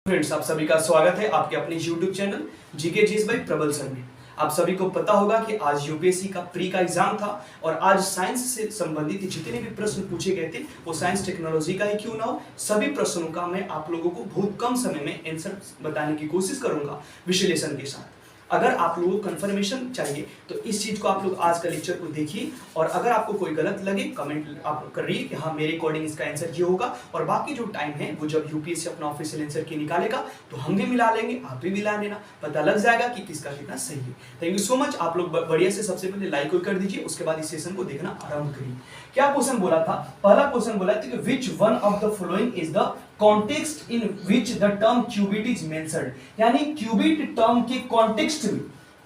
Friends, आप सभी का स्वागत है आपके अपने YouTube चैनल जीके जीस बाय प्रबल सर में। आप सभी को पता होगा कि आज यूपीएससी का प्री का एग्जाम था और आज साइंस से संबंधित जितने भी प्रश्न पूछे गए थे वो साइंस टेक्नोलॉजी का ही क्यों ना हो, सभी प्रश्नों का मैं आप लोगों को बहुत कम समय में आंसर बताने की कोशिश करूंगा विश्लेषण के साथ। अगर आप लोगों को कंफर्मेशन चाहिए तो इस चीज को आप लोग आज का लेक्चर को देखिए और अगर आपको कोई गलत लगे कमेंट आप करिए कि हाँ मेरे अकॉर्डिंग इसका आंसर ये होगा। और बाकी जो टाइम है वो जब यूपीएससी अपना ऑफिशियल आंसर की निकालेगा तो हम भी मिला लेंगे, आप भी मिला लेना, पता लग जाएगा कि किसका कितना सही है। Thank you so much. आप लोग बढ़िया से सबसे पहले लाइक कर दीजिए, उसके बाद इस सेशन को देखना आरंभ करिए। क्या क्वेश्चन बोला था? पहला क्वेश्चन बोला था कि which one of the following is the context in which the term qubit is mentioned, यानी क्यूबिट टर्म के कॉन्टेक्स्ट में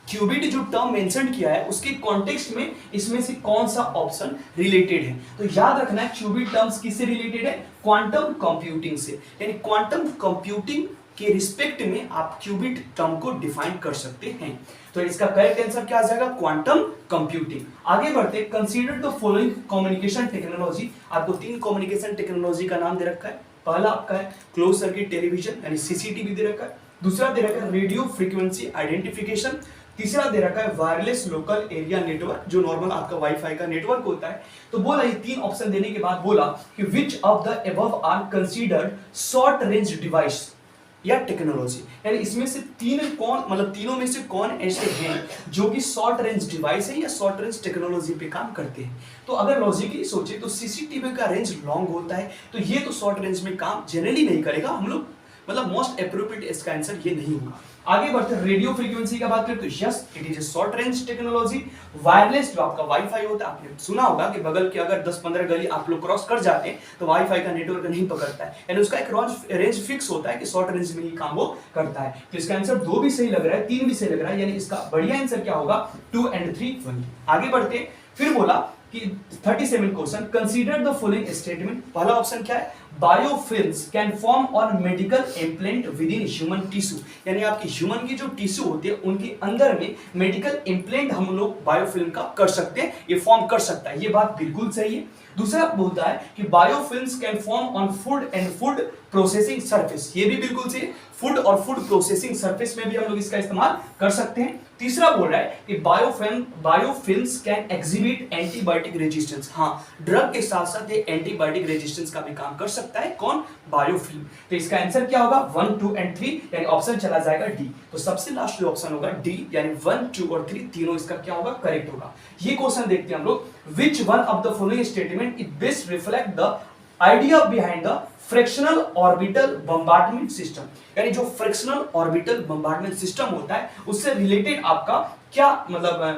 क्यूबिट जो टर्म मेंशन किया है उसके कॉन्टेक्स्ट में इसमें से कौन सा ऑप्शन रिलेटेड है। तो याद रखना है क्यूबिट टर्म्स किससे रिलेटेड है? क्वांटम कंप्यूटिंग से, यानी क्वांटम कंप्यूटिंग के रिस्पेक्ट में आप क्यूबिट टर्म को डिफाइन कर सकते हैं। तो इसका करेक्ट आंसर क्या आ जाएगा? Quantum computing. आगे बढ़ते, consider the following communication technology. आपको 3 कम्युनिकेशन टेक्नोलॉजी का नाम दे रखा है। पहला आपका है क्लोज सर्किट टेलीविजन यानी सीसीटीवी दे रखा है, दूसरा दे रखा है रेडियो फ्रीक्वेंसी आइडेंटिफिकेशन, तीसरा दे रखा है वायरलेस लोकल एरिया नेटवर्क जो नॉर्मल आपका वाईफाई का नेटवर्क होता है। तो बोला ये 3 ऑप्शन देने के बाद बोला कि which of the above are considered short range device या टेक्नोलॉजी, यानी इसमें से तीनों में से कौन ऐसे हैं जो कि शॉर्ट रेंज डिवाइस है या शॉर्ट रेंज टेक्नोलॉजी पे काम करते हैं। तो अगर लॉजिकली सोचे तो सीसीटीवी का रेंज लॉन्ग होता है तो ये तो शॉर्ट रेंज में काम जनरली नहीं करेगा, हम लोग मोस्ट एप्रोप्रिएट इसका आंसर ये नहीं होगा। आगे बढ़ते रेडियो फ्रीक्वेंसी का बात करें तो yes it is a short range technology. Wireless जो आपका वाईफाई होता है, आपने सुना होगा कि बगल के अगर 10-15 गली आप लोग क्रॉस कर जाते हैं तो वाईफाई का नेटवर्क नहीं पकड़ता है, यानी उसका एक रेंज फिक्स होता है कि शॉर्ट रेंज में ही काम वो करता है। तो इसका आंसर 2 भी सही लग रहा है, 3 भी सही लग रहा है, यानी इसका बढ़िया आंसर क्या होगा? 2 और 3 1। आगे बढ़ते फिर बोला कि 37 question, consider the following statement. पहला ऑप्शन क्या है? Biofilms can form on medical implant with in human tissue, यानी आपकी ह्यूमन की जो टिश्यू होती है उनके अंदर में मेडिकल इम्प्लांट हम लोग बायोफिल्म का कर सकते हैं, ये फॉर्म कर सकता है, ये बात बिल्कुल सही है। दूसरा बोलता है कि biofilms can form on food and food processing surface, ये भी बिल्कुल सही है, फूड और फूड प्रोसेसिंग सरफेस में भी हम लोग इसका इस्तेमाल कर सकते हैं। तीसरा बोल रहा है कि biofilms can exhibit antibiotic resistance, हाँ ड्रग के साथ साथ ये एंटीबायोटिक रेजिस्टेंस का भी काम कर सकता है। कौन? बायोफिल्म। तो इसका आंसर क्या होगा? 1, 2 और 3, यानी ऑप्शन चला जाएगा डी। तो सबसे लास्ट जो ऑप्शन होगा डी, यानी 1, 2 और 3 तीनों इसका क्या होगा? करेक्ट होगा। ये क्वेश्चन देखते हैं हम लोग, विच one of the following statement it best reflect the idea behind the fractional orbital bombardment system, यानी जो फ्रैक्शनल ऑर्बिटल बम्बार्डमेंट सिस्टम होता है उससे रिलेटेड आपका क्या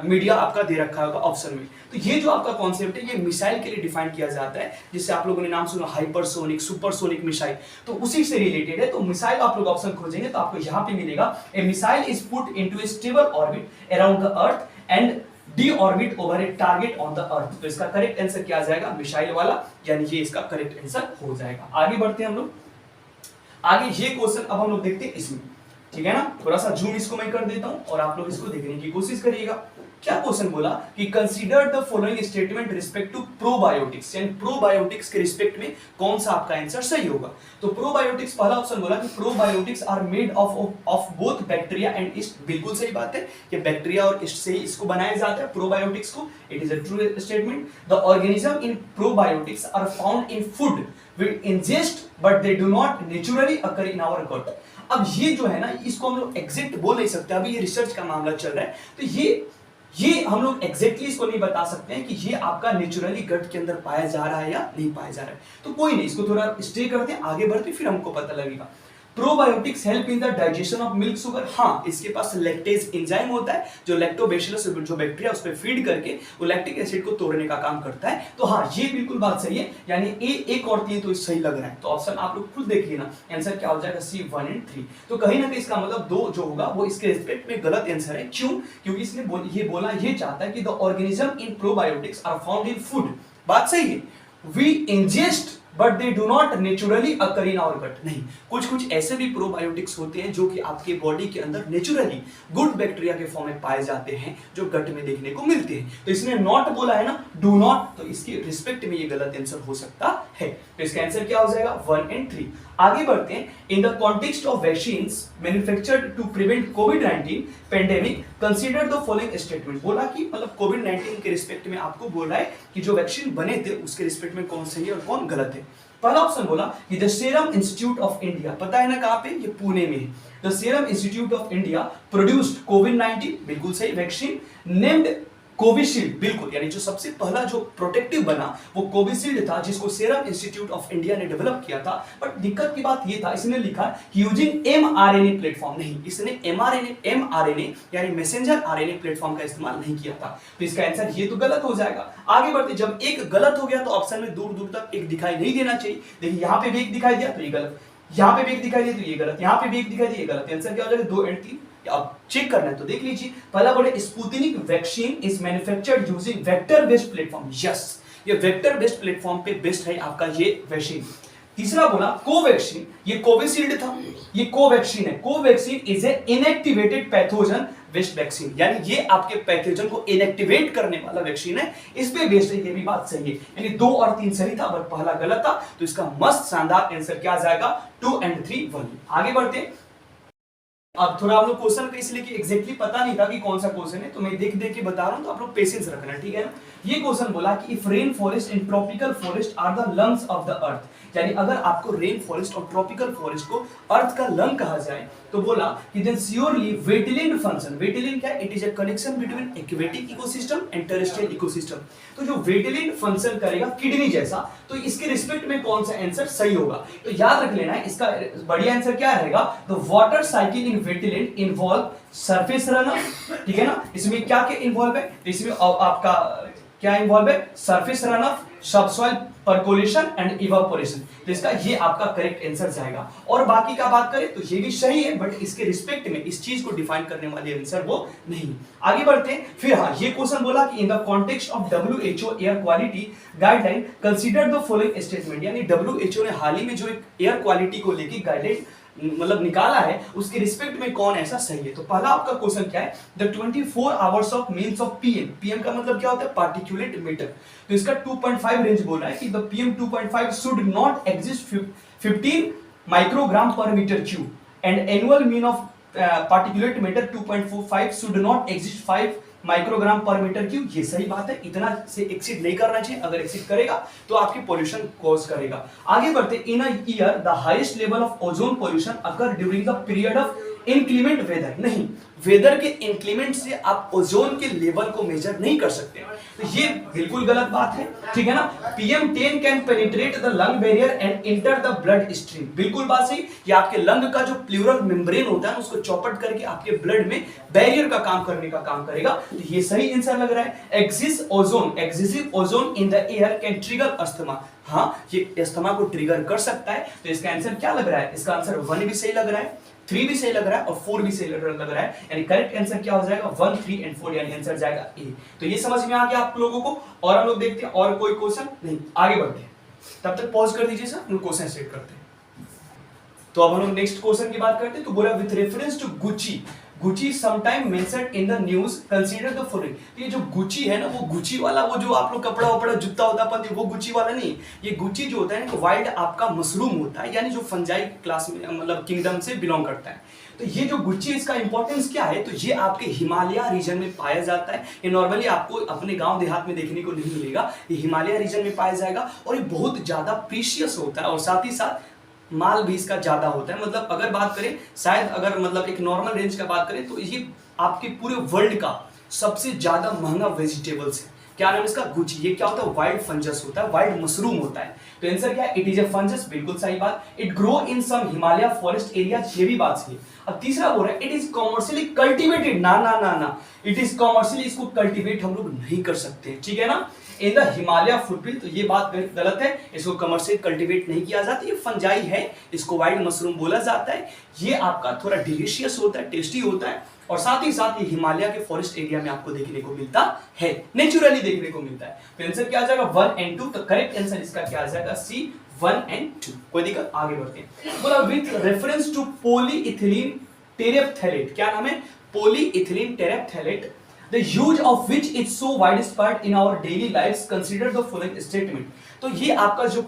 मीडिया आपका दे रखा होगा ऑप्शन में। तो ये जो आपका कॉन्सेप्ट है ये मिसाइल के लिए डिफाइन किया जाता है, जिससे आप लोगों ने नाम सुना हाइपरसोनिक सुपरसोनिक मिसाइल, तो उसी से रिलेटेड है। तो मिसाइल आप लोग ऑप्शन खोजेंगे तो आपको यहाँ पे मिलेगा a missile is put into a stable orbit around the earth and deorbit over a target on the earth। तो इसका करेक्ट आंसर क्या आ जाएगा? मिसाइल वाला, यानी ये इसका करेक्ट आंसर हो जाएगा। आगे बढ़ते हैं हम लोग, आगे ये क्वेश्चन अब हम लोग देखते हैं इसमें, ठीक है ना? थोड़ा सा जूम इसको मैं कर देता हूं और आप लोग इसको देखने की कोशिश करिएगा। क्या क्वेश्चन बोला कि consider the following statement respect to probiotics, यानी प्रोबायोटिक्स के रिस्पेक्ट में कौन सा आपका आंसर सही होगा। तो प्रोबायोटिक्स पहला ऑप्शन बोला कि probiotics are made of both bacteria and yeast, बिल्कुल सही बात है कि बैक्टीरिया और यीस्ट से ही इसको बनाया जाता है प्रोबायोटिक्स को, it is a true statement. The organism in probiotics are found in food we ingest but they do not naturally occur in our gut. अब ये जो है ना इसको हम लोग एग्जैक्ट बोल नहीं सकते, अभी ये रिसर्च का मामला चल रहा है, तो ये हम लोग एग्जैक्टली इसको नहीं बता सकते हैं कि ये आपका नेचुरली गट के अंदर पाया जा रहा है या नहीं पाया जा रहा है। तो कोई नहीं, इसको थोड़ा स्टे करते हैं, आगे बढ़ते फिर हमको पता लगेगा। Probiotics help in the digestion of milk sugar, हाँ इसके पास लैक्टेज एंजाइम होता है जो लैक्टोबैसिलस जो बैक्टीरिया उस पर फीड करके वो लैक्टिक एसिड को तोड़ने का काम करता है। तो हाँ ये बिल्कुल बात सही है, यानी एक और 3 तो सही लग रहा है। तो ऑप्शन आप लोग खुद देखिए ना, आंसर क्या हो जाएगा? सी 1 और 3। तो कहीं ना कहीं इसका मतलब 2 जो होगा वो इसके रिस्पेक्ट में गलत आंसर है। क्यों? क्योंकि इसने ये चाहता है कि the organism in probiotics are found in food, बात सही है, we ingest but they do not naturally occur in our gut, नहीं कुछ ऐसे भी प्रोबायोटिक्स होते हैं जो कि आपके बॉडी के अंदर नेचुरली गुड बैक्टीरिया के फॉर्म में पाए जाते हैं जो गट में देखने को मिलते हैं। तो इसने नॉट बोला है ना, डू नॉट, तो इसके रिस्पेक्ट में ये गलत आंसर हो सकता है। तो इसका आंसर क्या हो जाएगा? 1 और 3। आगे बढ़ते हैं। In the context of vaccine manufactured to prevent कोविड-19 pandemic consider the following statement. बोला कि मतलब कोविड-19 के रिस्पेक्ट में आपको बोल रहा है कि जो वैक्सीन बने थे उसके रिस्पेक्ट में कौन सही है और कौन गलत है। पहला ऑप्शन बोला कि the Serum Institute of India, पता है ना कहां पे, ये पुणे में है। The Serum Institute of India produced कोविड-19, बिल्कुल सही। वैक्सीन नेम्ड कोविशील्ड, बिल्कुल, यानी जो सबसे पहला जो प्रोटेक्टिव बना वो कोविशील्ड था, जिसको सीरम इंस्टीट्यूट ऑफ इंडिया ने डेवलप किया था। बट दिक्कत की बात ये था, इसने लिखा कि यूजिंग एमआरएनए प्लेटफॉर्म, नहीं, इसने एमआरएनए यानी मैसेंजर आरएनए प्लेटफॉर्म का इस्तेमाल नहीं किया था। तो इसका आंसर ये तो गलत हो जाएगा। आगे बढ़ते, जब एक गलत हो गया तो ऑप्शन में दूर दूर तक एक दिखाई नहीं देना चाहिए। देखिए यहाँ पे भी एक दिखाई दिया तो ये गलत, यहाँ पे भी एक दिखाई दिया तो ये गलत, यहाँ पे भी एक दिखाई दिया ये गलत। आंसर क्या हो जाएगा? 2 और 3। अब चेक करना है तो देख लीजिए। पहला बोले Sputnik vaccine is manufactured using vector based platform. Yes, ये वेक्टर बेस्ड प्लेटफॉर्म पे बेस्ड है आपका ये वैक्सीन। तीसरा बोला कोवैक्सीन, ये कोविशील्ड था, ये कोवैक्सीन है। Covaxin is a inactivated pathogen based vaccine, यानी ये आपके पैथोजन को इनएक्टिवेट करने वाला वैक्सीन है, इस पे बेस्ड है। ये भी बात सही है, यानी 2 और 3 सही था बट पहला गलत था। तो इसका मस्त शानदार आंसर क्या आ जाएगा? 2 और 3 1। आगे बढ़ते। अब थोड़ा आप लोग क्वेश्चन का इसलिए कि एग्जैक्टली पता नहीं था कि कौन सा क्वेश्चन है, तो मैं देख देख के बता रहा हूं, तो आप लोग पेशेंस रखना, ठीक है ना। ये क्वेश्चन बोला कि if rain forest and tropical forest are the lungs of the earth, यानी अगर आपको रेन फॉरेस्ट और ट्रॉपिकल फॉरेस्ट को अर्थ का लंग कहा जाए तो बोला कि then surely wetland function, wetland क्या है? It is a connection between aquatic ecosystem and terrestrial ecosystem. तो जो वेटलैंड फंक्शन करेगा किडनी जैसा, तो इसके रिस्पेक्ट में कौन सा आंसर सही होगा? तो याद रख लेना है, इसका बढ़िया आंसर क्या रहेगा? The water cycle in wetland involve surface run of, ठीक है ना। इसमें क्या क्या इन्वॉल्व है? तो इसमें आपका क्या इन्वॉल्व है? Surface run of, subsoil percolation and evaporation. तो इसका ये आपका करेक्ट आंसर जाएगा। और बाकी का बात करें तो ये भी सही है, बट इसके रिस्पेक्ट में इस चीज को डिफाइन करने वाले आंसर वो नहीं। आगे बढ़ते हैं। फिर हाँ, ये क्वेश्चन बोला कि इन the context of WHO air quality guideline consider the following statement, यानी WHO ने हाल ही में जो एक एयर क्वालिटी को लेकर गाइडलाइन मतलब निकाला है, उसके रिस्पेक्ट में कौन ऐसा सही है। तो पहला आपका क्वेश्चन क्या है? The 24 hours of means of PM, PM का मतलब क्या होता है? Particulate matter. तो इसका 2.5 रेंज बोल रहा है कि the PM 2.5 should not exist 15 microgram per metre cube and annual mean of particulate matter 2.45 should not exist 5 microgram per metre cube. ये सही बात है, इतना से एक्सीड नहीं करना चाहिए। अगर एक्सीड करेगा तो आपकी पोल्यूशन कॉज करेगा। आगे बढ़ते। In a year the highest level of ozone pollution occur during the period of inclement weather, नहीं, वेदर के इंक्लीमेंट से आप ओजोन के लेवल को मेजर नहीं कर सकते, तो ये बिल्कुल गलत बात है, ठीक है ना। PM10 can penetrate the lung barrier and enter the blood stream, बिल्कुल बात सही। ये आपके लंग का जो प्लूरल मेम्ब्रेन होता है उसको चौपट करके आपके ब्लड में बैरियर का काम करने का काम करेगा। तो ये सही आंसर लग रहा है। Excessive ozone in the air can trigger asthma, हाँ, ये अस्थमा को ट्रिगर कर सकता है। तो इसका आंसर क्या लग रहा है? इसका आंसर 1 भी सही लग रहा है, 3 भी सही लग रहा है और 4 भी सही लग रहा है, यानी करेक्ट आंसर क्या हो जाएगा? 1, 3 एंड 4, यानी आंसर जाएगा ए। तो ये समझ में आ गया आप लोगों को। और हम लोग देखते हैं और कोई क्वेश्चन नहीं, आगे बढ़ते हैं। तब तक पॉज कर दीजिए सर, हम क्वेश्चन सेट करते हैं। तो अब हम लोग नेक्स्ट क्वेश्चन की बात करते हैं। तो बोला with reference to Gucchi sometime mentioned in the news consider the following. ये जो गुची है ना, वो गुची वाला, वो जो आप लोग कपड़ा वपड़ा जूता होता पहनते, वो गुची वाला नहीं। ये गुची जो होता है ना, वाइल्ड आपका मशरूम होता है, यानी जो फंजाई क्लास में मतलब किंगडम से बिलोंग करता है। तो ये जो गुच्ची, इसका इंपॉर्टेंस क्या है? तो ये आपके हिमालय रीजन में पाया जाता है। ये नॉर्मली आपको अपने गांव देहात में देखने को नहीं मिलेगा, ये हिमालय रीजन में पाया जाएगा और ये बहुत ज्यादा प्रीशियस होता है और साथ ही साथ माल भी इसका ज्यादा होता है। मतलब अगर बात करें, शायद अगर मतलब एक नॉर्मल रेंज का बात करें तो ये आपके पूरे वर्ल्ड का सबसे ज्यादा महंगा वेजिटेबल्स है। क्या नाम इसका? गुची। ये क्या होता है? वाइल्ड फंजस होता है, वाइल्ड मशरूम होता है। तो आंसर क्या है? इट इज ए फंजस, बिल्कुल सही बात। It grow in some Himalaya forest area, ये भी बात सही है। अब तीसरा बोल रहा है इट इज कॉमर्शियली कल्टिवेटेड, ना ना ना ना, इट इज कॉमर्शियली, इसको कल्टिवेट हम लोग नहीं कर सकते, ठीक है ना। इन द हिमालय फुटप्रिंट, तो ये बात गलत है, इसको कमर्शियल कल्टीवेट नहीं किया जाता। ये फंजाई है, इसको वाइल्ड मशरूम बोला जाता है। ये आपका थोड़ा डिलीशियस होता है, टेस्टी होता है और साथ ही साथ ये हिमालय के फॉरेस्ट एरिया में आपको देखने को मिलता है, नेचुरली देखने को मिलता है। तो आंसर क्या आ जाएगा? 1 और 2। तो करेक्ट आंसर इसका क्या आ जाएगा? C, 1 और 2। कोई दिक्कत? आगे बढ़ते हैं। बोला with reference to polyethylene terephthalate, क्या नाम है? Polyethylene terephthalate, the use of which is so widespread in our daily lives, consider the following statement। तो ये आपका जो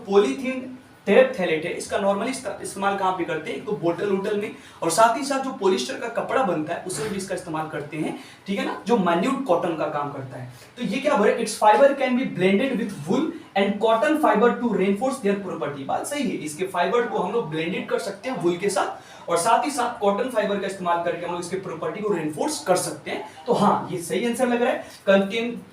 टेरेप्थैलेट है, इसका नॉर्मली इस्तेमाल कहाँ पे करते हैं, एक तो बोतल वोटल में, और साथ ही साथ जो पॉलिस्टर का कपड़ा बनता है उसमें भी इसका इस्तेमाल करते हैं, ठीक है ना, जो माइन्यूट कॉटन का काम करता है। तो ये क्या बोले, its fibre can be blended with wool and cotton fibre to reinforce their property. बात सही है, इसके फाइबर को हम लोग ब्लेंडेड कर सकते हैं वुल के साथ, और साथ ही साथ कॉटन फाइबर का इस्तेमाल करके हम लोग इसके प्रॉपर्टी को रेनफोर्स कर सकते हैं। तो हाँ, ये सही आंसर लग रहा है।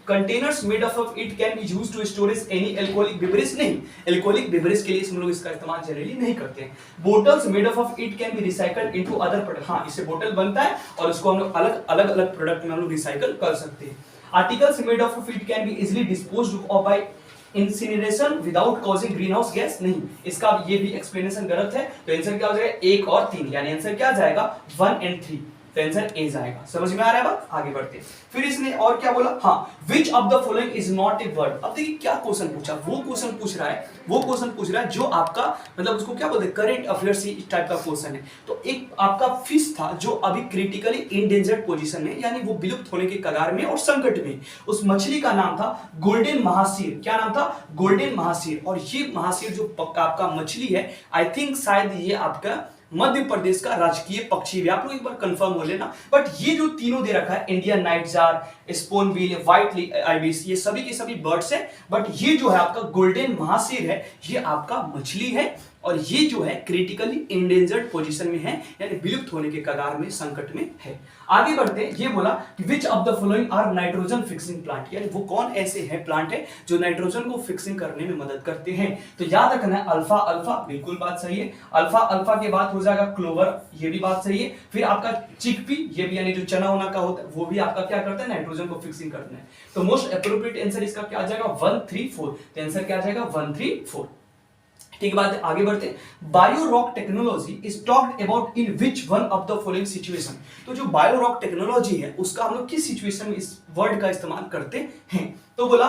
Containers made of it can be used to storage any alcoholic beverage, नहीं, अल्कोहलिक बेवरेज के लिए हम लोग इसका इस्तेमाल जनरली नहीं करते हैं। Bottles made of it can B recycled into other product, हाँ, इससे बोतल बनता है और इसको हम लोग अलग अलग प्रोडक्ट में हम लोग रिसाइकल कर सकते हैं। Articles made of it can be easily disposed of by incineration without causing greenhouse gas, नहीं, इसका ये भी एक्सप्लेनेशन गलत है। तो आंसर क्या हो जाएगा, 1 और 3, यानी आंसर क्या जाएगा 1 और 3, तो आंसर ए जाएगा। समझ में आ रहा है बात, आगे बढ़ते हैं। फिर इसने और क्या बोला, हाँ, विच of the following is not a word. अब देखिए क्या क्वेश्चन पूछा, वो क्वेश्चन पूछ रहा है जो आपका मतलब उसको क्या बोलते हैं, करंट अफेयर्स इस टाइप का क्वेश्चन है। तो एक आपका फिश था जो अभी क्रिटिकली इंडेंजर्ड पोजीशन में, यानी वो विलुप्त होने के कगार में और संकट में, उस मछली का नाम था गोल्डन महासीर। क्या नाम था, गोल्डन महासीर। और ये महासीर जो आपका मछली है, आई थिंक शायद ये आपका मध्य प्रदेश का राजकीय पक्षी भी, आप लोग एक बार कंफर्म हो लेना। बट ये जो तीनों दे रखा है, Indian nightjar, spoonbill, white ibis, ये सभी के सभी बर्ड्स हैं। बट ये जो है आपका गोल्डन महासीर है, ये आपका मछली है, और ये जो है क्रिटिकली इंडेंजर्ड पोजीशन में है, यानी विलुप्त होने के कगार में, संकट में है। आगे बढ़ते हैं, ये बोला कि which of the following are nitrogen fixing plant, यानी वो कौन ऐसे हैं प्लांट है जो नाइट्रोजन को फिक्सिंग करने में मदद करते हैं। तो याद रखना है अल्फा अल्फा, बिल्कुल बात सही है। अल्फा अल्फा के बाद हो जाएगा क्लोवर, ये भी बात सही है। फिर आपका चिकपी, ये भी यानी जो चना होना का होता है, वो भी आपका क्या करता है, नाइट्रोजन को फिक्सिंग करना है। तो मोस्ट एप्रोप्रिएट आंसर इसका क्या आ जाएगा 1, 3, 4, तो आंसर क्या आ जाएगा 1, 3, 4। ठीक बात है, आगे बढ़ते हैं। Bio rock technology is talked about in which one of the following situation. तो जो बायो रॉक टेक्नोलॉजी है उसका हम लोग किस सिचुएशन में इस वर्ड का इस्तेमाल करते हैं। तो बोला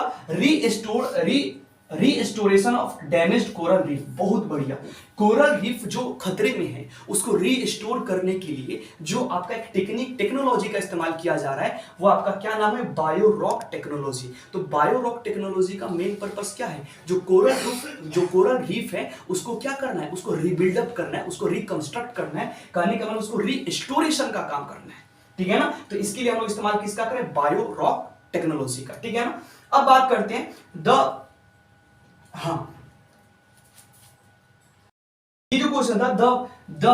restoration of damaged coral reef. बहुत बढ़िया, कोरल रीफ जो खतरे में है उसको रीस्टोर करने के लिए जो आपका एक टेक्नोलॉजी का इस्तेमाल किया जा रहा है, वो आपका क्या नाम है, बायो रॉक टेक्नोलॉजी। तो बायो रॉक टेक्नोलॉजी का मेन पर्पस क्या है, जो कोरल रीफ है उसको क्या करना है, उसको रीबिल्डअप करना है, उसको रिकंस्ट्रक्ट करना है, कहने का मतलब उसको रीस्टोरेशन का काम करना है, ठीक है ना। तो इसके लिए हम लोग इस्तेमाल किसका करें, बायो रॉक टेक्नोलॉजी का, ठीक है ना। अब बात करते हैं ये जो क्वेश्चन था the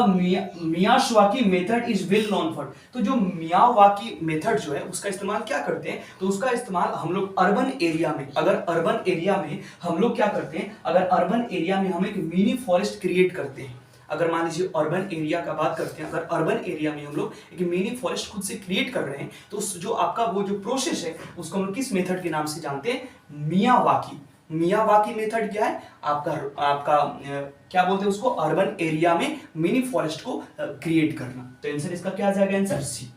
Miyawaki method is well known for. तो जो मियावाकी मेथड जो है उसका इस्तेमाल क्या करते हैं, तो उसका इस्तेमाल हम लोग अर्बन एरिया में, अगर अर्बन एरिया में हम लोग क्या करते हैं, अगर अर्बन एरिया में हम एक मिनी फॉरेस्ट क्रिएट करते हैं, अगर मान लीजिए अर्बन एरिया का बात करते हैं, अगर अर्बन एरिया में हम लोग एक मिनी फॉरेस्ट खुद से क्रिएट कर रहे हैं, तो जो आपका वो जो प्रोसेस है उसको हम लोग किस मेथड के नाम से जानते हैं, मियावाकी मेथड क्या है आपका क्या बोलते हैं उसको, अर्बन एरिया में मिनी फॉरेस्ट को क्रिएट करना। तो आंसर इसका क्या आ जाएगा, आंसर सी।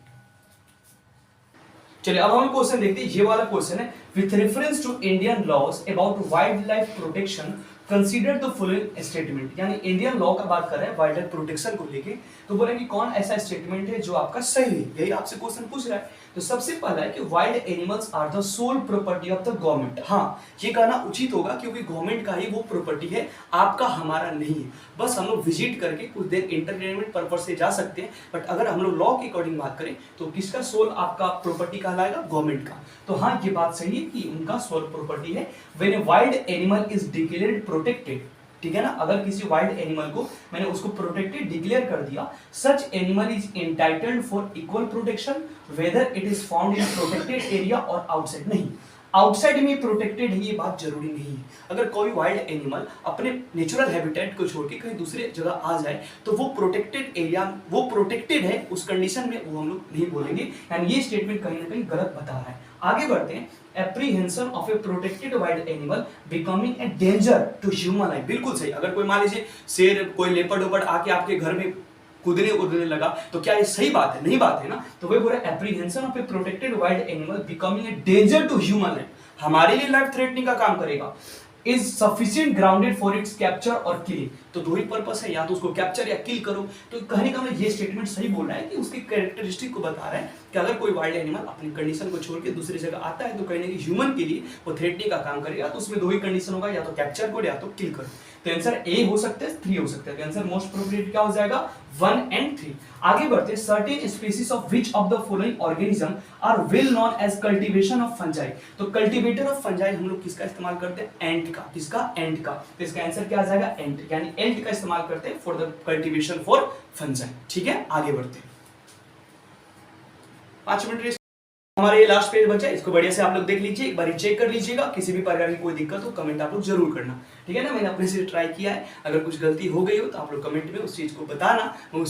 चलिए अब हम क्वेश्चन देखते हैं, ये वाला क्वेश्चन है, with reference to Indian laws about wildlife protection consider the following statement. यानी इंडियन लॉ का बात कर रहे हैं वाइल्ड लाइफ प्रोटेक्शन को लेके, तो बोलेंगे कौन ऐसा स्टेटमेंट है जो आपका सही है, यही आपसे क्वेश्चन पूछ रहा है। तो सबसे पहला है कि wild animals are the sole property of the government. हाँ, ये कहना उचित होगा क्योंकि गवर्नमेंट का ही वो प्रॉपर्टी है, आपका हमारा नहीं है। बस हम लोग विजिट करके कुछ देर एंटरटेनमेंट पर्पज से जा सकते हैं, बट अगर हम लोग लॉ के अकॉर्डिंग बात करें तो किसका सोल आपका प्रॉपर्टी कहलाएगा, गवर्नमेंट का। तो हाँ, ये बात सही है कि उनका सोल प्रॉपर्टी है। When a wild animal is declared protected, ठीक है ना, अगर किसी वाइल्ड एनिमल को मैंने उसको प्रोटेक्टेड डिक्लेयर कर दिया, such animal is entitled for equal protection whether it is found in protected area और आउटसाइड। नहीं, आउटसाइड में प्रोटेक्टेड है ये बात जरूरी नहीं है। अगर कोई वाइल्ड एनिमल अपने नेचुरल हैबिटेट को छोड़ के कहीं दूसरे जगह आ जाए तो वो प्रोटेक्टेड एरिया, वो प्रोटेक्टेड है, उस कंडीशन में वो हम लोग नहीं बोलेंगे, यानी ये स्टेटमेंट कहीं ना कहीं गलत बता रहा है। आगे बढ़ते हैं, apprehension of a protected wild animal becoming a danger to human life. बिल्कुल सही, अगर कोई मान लीजिए शेर, कोई लेपर्ड वेपर्ड आके आपके घर में कूदने लगा तो क्या ये सही बात है, नहीं बात है ना। तो वही बोल रहा है apprehension of a protected wild animal becoming a danger to human life, हमारे लिए लाइफ थ्रेटनिंग का काम करेगा, is sufficient grounded for its capture और किलिंग। तो तो दो ही पर्पस है, या तो उसको कैप्चर या किल करो। तो कहने का मतलब ये स्टेटमेंट सही बोल रहा है कि उसकी कैरेक्टरिस्टिक को बता रहा है कि अगर कोई वाइल्ड एनिमल अपनी कंडीशन को छोड़ के दूसरी जगह आता है तो कहीं ना कहीं ह्यूमन के लिए वो थ्रेटनिंग का काम करेगा। तो उसमें दो ही कंडीशन होगा, या तो कैप्चर करो या तो किल करो। तो आंसर ए हो सकता है, 3 हो सकता है। तो आंसर मोस्ट प्रोबेबली क्या हो जाएगा, 1 and 3। आगे बढ़ते हैं, certain species of which of the following organism are well known as cultivation of fungi. तो कल्टीवेटर ऑफ फंजाई हम लोग किसका इस्तेमाल करते हैं, एंट का। किसका, एंट का। तो इसका आंसर क्या आ जाएगा, एंट, यानी एंट का इस्तेमाल करते हैं for the cultivation for fungi. ठीक है, आगे बढ़ते हैं। 5 मिनट हमारे ये लास्ट पेज बचा है, इसको बढ़िया से आप लोग देख लीजिए, एक बार चेक कर लीजिएगा। किसी भी प्रकार की कोई दिक्कत हो कमेंट आप लोग जरूर करना, ठीक है ना। मैंने अपने से ट्राई किया है, अगर कुछ गलती हो गई हो तो आप लोग कमेंट में उस चीज को बताना, मैं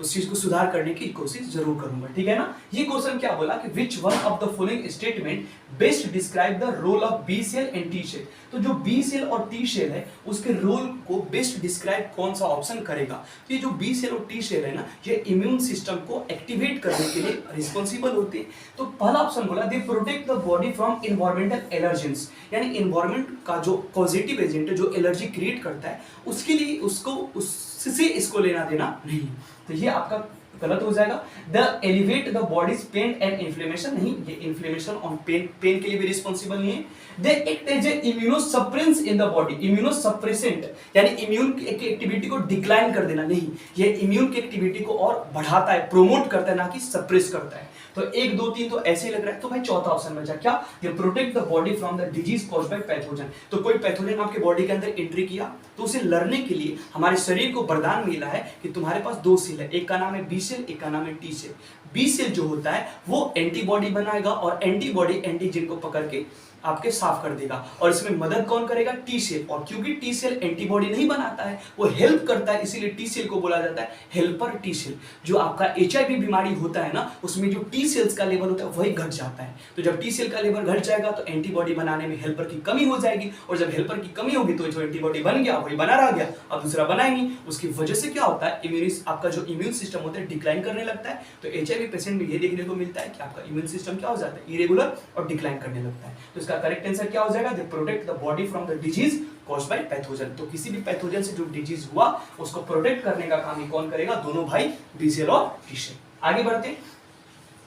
उस चीज को सुधार करने की कोशिश जरूर करूंगा, ठीक है ना। ये क्वेश्चन क्या बोला कि which one of the following statement best describe the role of B cell and T cell. तो जो बी सेल और टी सेल है उसके रोल को बेस्ट डिस्क्राइब कौन सा ऑप्शन करेगा। तो ये जो बी सेल और टी सेल है ना, ये इम्यून सिस्टम को एक्टिवेट करने के लिए रिस्पॉन्सिबल होते हैं। तो पहला ऑप्शन बोला they protect the body from environmental allergens, यानी इन्वायरमेंट का जो पॉजिटिव एजेंट है जो एलर्जी क्रिएट करता है उसके लिए उससे इसको लेना देना नहीं। तो ये आपका गलत हो जाएगा। The elevate the body's pain and inflammation, नहीं, ये इन्फ्लेमेशन और पेन के लिए भी रिस्पॉन्सिबल नहीं है। They act as a immunosuppressants in the body, immunosuppressant यानी इम्यून की एक्टिविटी को डिक्लाइन कर देना, नहीं, ये इम्यून की एक्टिविटी को और बढ़ाता है, प्रोमोट करता है, ना कि सप्रेस करता है। तो 1 2 3 तो ऐसे ही लग रहा है। तो भाई चौथा ऑप्शन बचा क्या, ये protect the body from the disease caused by pathogen. तो कोई पैथोजन आपके बॉडी के अंदर एंट्री किया तो उसे लड़ने के लिए हमारे शरीर को वरदान मिला है कि तुम्हारे पास 2 सेल है, एक का नाम है बी सेल, एक का नाम है टी सेल। बी सेल जो होता है वो एंटीबॉडी बनाएगा और एंटीबॉडी एंटीजन को पकड़ के आपके साफ कर देगा, और इसमें मदद कौन करेगा, टी सेल। और क्योंकि टी सेल एंटीबॉडी नहीं बनाता है, वो हेल्प करता है, इसीलिए टी सेल को बोला जाता है हेल्पर टी सेल। जो आपका HIV बीमारी होता है ना, उसमें जो टी सेल्स का लेवल होता है वही घट जाता है। तो जब टी सेल का लेवल घट जाएगा तो एंटीबॉडी बनाने में हेल्पर की कमी हो जाएगी, और जब हेल्पर की कमी होगी तो जो एंटीबॉडी बन गया वही बना रह गया, अब दूसरा बना नहीं। उसकी वजह से क्या होता है, आपका जो इम्यून सिस्टम होता है डिक्लाइन करने लगता है। तो HIV पेशेंट में ये देखने को मिलता है कि आपका इम्यून सिस्टम क्या हो जाता है, इरेगुलर और डिक्लाइन करने लगता है। तो इसका करेक्ट आंसर क्या हो जाएगा, they protect the body from the disease caused by pathogen. तो किसी भी पैथोजन से जो डिजीज हुआ उसको प्रोटेक्ट करने का काम ही कौन करेगा, दोनों भाई बी सेल और टी सेल। आगे बढ़ते हैं,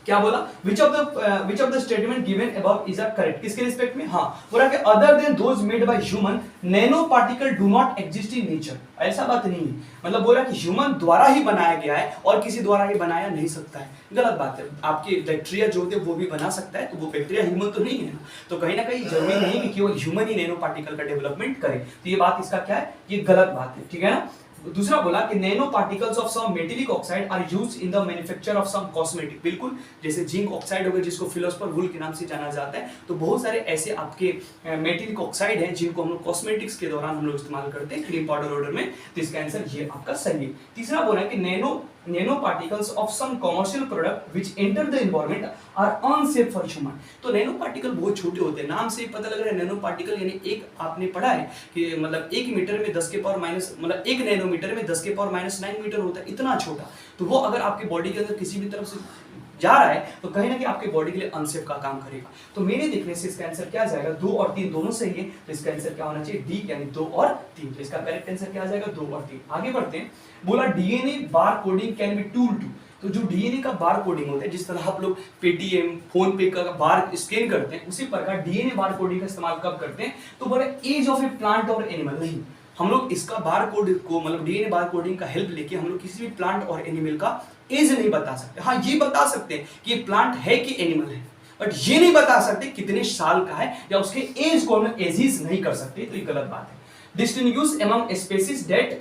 क्या बोला, which of the statement given above is correct, किसके रिस्पेक्ट में, हाँ बोला कि other than those made by human nano particle do not exist in nature। ऐसा बात नहीं है, मतलब बोला कि ह्यूमन द्वारा ही बनाया गया है और किसी द्वारा ही बनाया नहीं सकता है, गलत बात है। आपके बैक्टीरिया जो होते हैं वो भी बना सकता है, तो वो बैक्टीरिया ह्यूमन तो नहीं है ना, तो कहीं ना कहीं जरूरी नहीं कि केवल ह्यूमन ही नैनो पार्टिकल का डेवलपमेंट करे। तो ये बात इसका क्या है, ये गलत बात है, ठीक है ना। दूसरा बोला कि nanoparticles of some metallic oxide are used in the manufacture of some cosmetic. बिल्कुल, जैसे जिंक ऑक्साइड हो गया जिसको फिलोसफर वुल के नाम से जाना जाता है, तो बहुत सारे ऐसे आपके मेटेलिक ऑक्साइड हैं जिनको हम लोग कॉस्मेटिक्स के दौरान हम लोग इस्तेमाल करते हैं क्रीम पाउडर ऑर्डर में। तो इसका आंसर ये आपका सही है। तीसरा बोला कि nanoparticles of some commercial product which enter the environment are unsafe for human. तो नैनो पार्टिकल बहुत छोटे होते हैं, नाम से पता लग रहा है नैनो पार्टिकल, यानी एक आपने पढ़ा है कि मतलब 1 मीटर में 10 के पावर माइनस, मतलब 1 नैनोमीटर में 10 के पावर -9 मीटर होता है, इतना छोटा। तो वो अगर आपके बॉडी के अंदर किसी भी तरफ से जा रहा है तो कहीं ना कहीं आपके बॉडी के लिए अनसेफ का काम करेगा। तो मेरे देखने से इसका आंसर क्या आ जाएगा, 2 और 3 दोनों सही है। तो इसका आंसर क्या होना चाहिए, डी, यानी 2 और 3। तो इसका करेक्ट आंसर क्या आ जाएगा, 2 और 3। आगे बढ़ते हैं, बोला DNA barcoding can be tool to. तो जो डीएनए का बार कोडिंग होता है, जिस तरह आप लोग पेटीएम, फोन पे का बार स्कैन करते हैं, उसी प्रकार डीएनए बार कोडिंग का इस्तेमाल कब करते हैं, तो बोले एज ऑफ ए प्लांट और एनिमल। नहीं, हम लोग इसका बार कोड को मतलब डीएनए बार कोडिंग का हेल्प लेके हम लोग किसी भी प्लांट और एनिमल का एज नहीं बता सकते। हाँ, ये बता सकते हैं कि ये प्लांट है कि एनिमल है, बट ये नहीं बता सकते कितने साल का है या उसके एज को हम एजिस नहीं कर सकते। तो ये गलत बात है। Distinguish among species that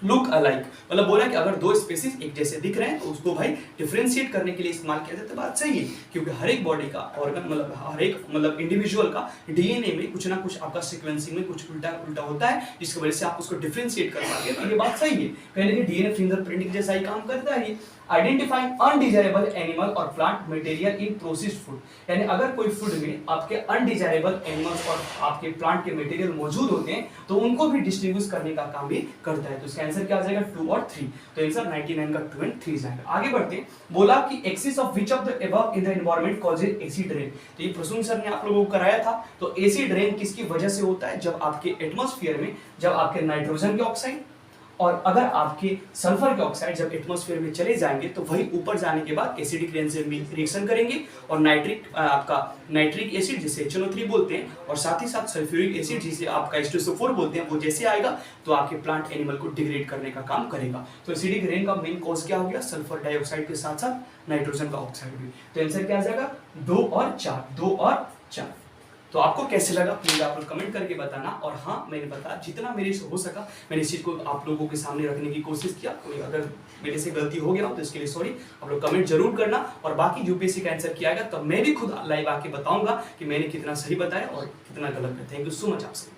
look alike, मतलब बोला कि अगर 2 स्पीशीज एक जैसे दिख रहे हैं तो उसको भाई डिफरेंशिएट करने के लिए इस्तेमाल किया जाता है। बात सही है, क्योंकि हर एक बॉडी का ऑर्गन मतलब हर एक मतलब इंडिविजुअल का डीएनए में कुछ ना कुछ आपका सीक्वेंसिंग में कुछ उल्टा उल्टा होता है, जिसकी वजह से आप उसको डिफरेंशिएट कर पाते हैं। तो ये बात सही है, कहीं ना कहीं डीएनए फिंगरप्रिंटिंग जैसा ही काम करता है। आइडेंटिफाइंग अनडिजायरेबल एनिमल और plant material in processed food, यानी अगर कोई फूड में आपके अनडिजायरेबल एनिमल्स और आपके प्लांट के मटेरियल मौजूद होते हैं तो उनको भी डिस्ट्रीब्यूट करने का काम भी करता है। तो इसका आंसर क्या आ जाएगा 2 और 3। तो आंसर 99 का 2 एंड 3 जाएगा। आगे बढ़ते हैं, बोला कि axis of which of the above in the environment causes acid rain. तो ये प्रसून सर ने आप लोगों को कराया था। तो एसिड रेन किसकी वजह से होता है, जब आपके एटमॉस्फेयर में जब आपके नाइट्रोजन के ऑक्साइड और अगर आपके सल्फर के ऑक्साइड जब एटमॉस्फेयर में चले जाएंगे तो वही ऊपर जाने के बाद एसिडिक रेन से रिएक्शन करेंगे और नाइट्रिक एसिड जिसे HNO3 बोलते हैं और साथ ही साथ सल्फ्यूरिक एसिड जिसे आपका H2SO4 बोलते हैं, वो जैसे आएगा तो आपके प्लांट एनिमल को डिग्रेड करने का काम करेगा। तो एसिडिक रेन का मेन कॉज क्या हो गया, सल्फर डाइऑक्साइड के साथ साथ नाइट्रोजन का ऑक्साइड भी। तो आंसर क्या आ जाएगा 2 और 4। तो आपको कैसे लगा प्लीज आप लोग कमेंट करके बताना। और हाँ, मैंने बताया जितना मेरे से हो सका मैंने इस चीज को आप लोगों के सामने रखने की कोशिश किया। कोई अगर मेरे से गलती हो गया हो तो इसके लिए सॉरी, आप लोग कमेंट जरूर करना। और बाकी यूपीएससी का आंसर किया गया तब मैं भी खुद लाइव आके बताऊंगा कि मैंने कितना सही बताया और कितना गलत है। थैंक यू सो मच आपसे।